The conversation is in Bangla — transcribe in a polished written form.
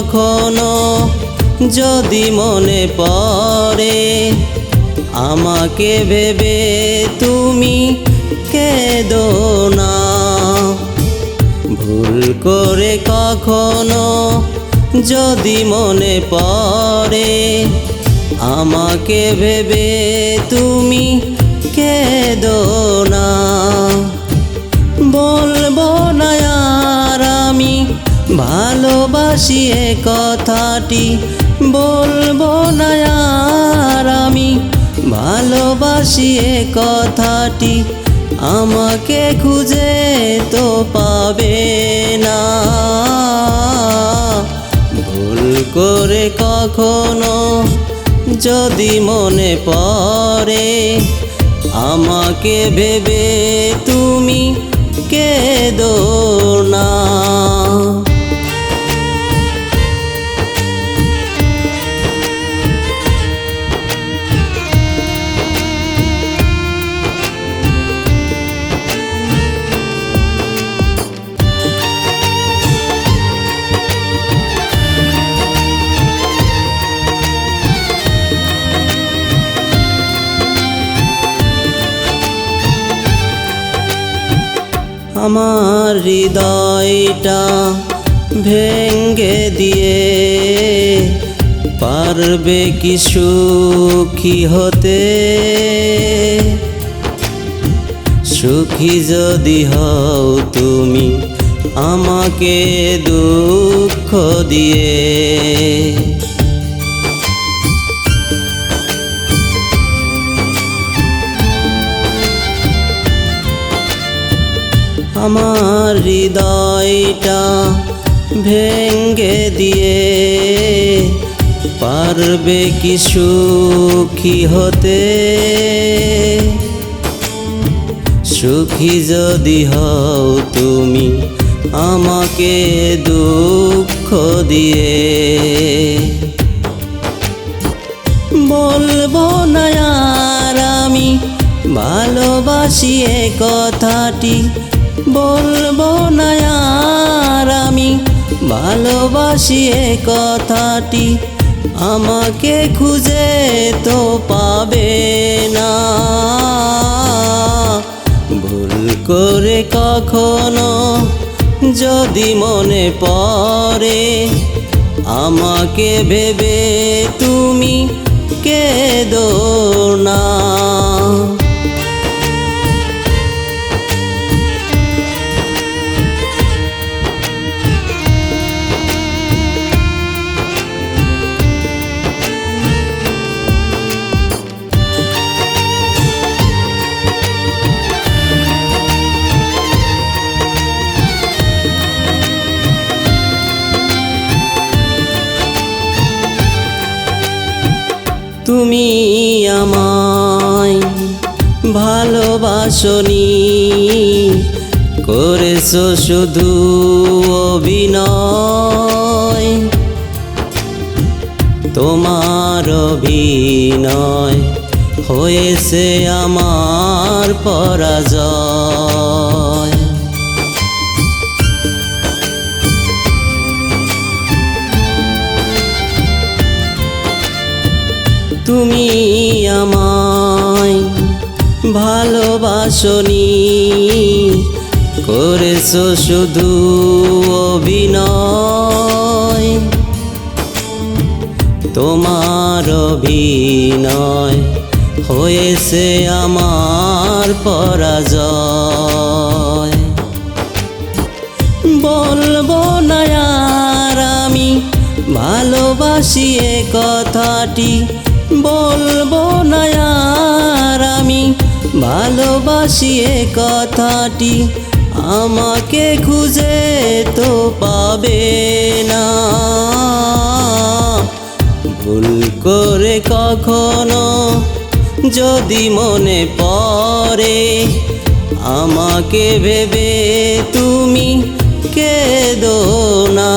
কখনো যদি মনে পড়ে, আমাকে ভেবে তুমি কেঁদো না। ভুল করে কখনো যদি মনে পড়ে, আমাকে ভেবে তুমি কেঁদো না। বলবো না আর আমি ভালোবাসি এ কথাটি, বলবো না আর আমি ভালোবাসি এ কথাটি। আমাকে খুঁজে তো পাবে না। ভুল করে কখনো যদি মনে পড়ে, আমাকে ভেবে তুমি কেঁদো না। আমার হৃদয়টা ভেঙে দিয়ে পারবে কি সুখী হতে? সুখী যদি হও তুমি আমাকে দুঃখ দিয়ে। আমার হৃদয়টা ভেঙে দিয়ে পারবে কি সুখী হতে? সুখী যদি হও তুমি আমাকে দুঃখ দিয়ে। বলবো না আর আমি ভালোবাসি এ কথাটি, বলবো না আর আমি ভালোবাসি এ কথাটি। আমাকে খুঁজে তো পাবে না। ভুল করে কখনো যদি মনে পড়ে, আমাকে ভেবে তুমি কেঁদো না। তুমি আমায় ভালোবাসনি, করেছো শুধু অভিনয়। তোমার অভিনয় হয়েছে আমার পরাজয়। তুমি আমায় ভালোবাসনি, করেছো শুধু অভিনয়। তোমার অভিনয় হয়েছে আমার পরাজয়। বলবো না আর আমি ভালোবাসি এ কথাটি, বলবো না আর আমি ভালোবাসি এ কথাটি। আমাকে খুঁজে তো পাবে না। ভুল করে কখনো যদি মনে পড়ে, আমাকে ভেবে তুমি কেঁদো না।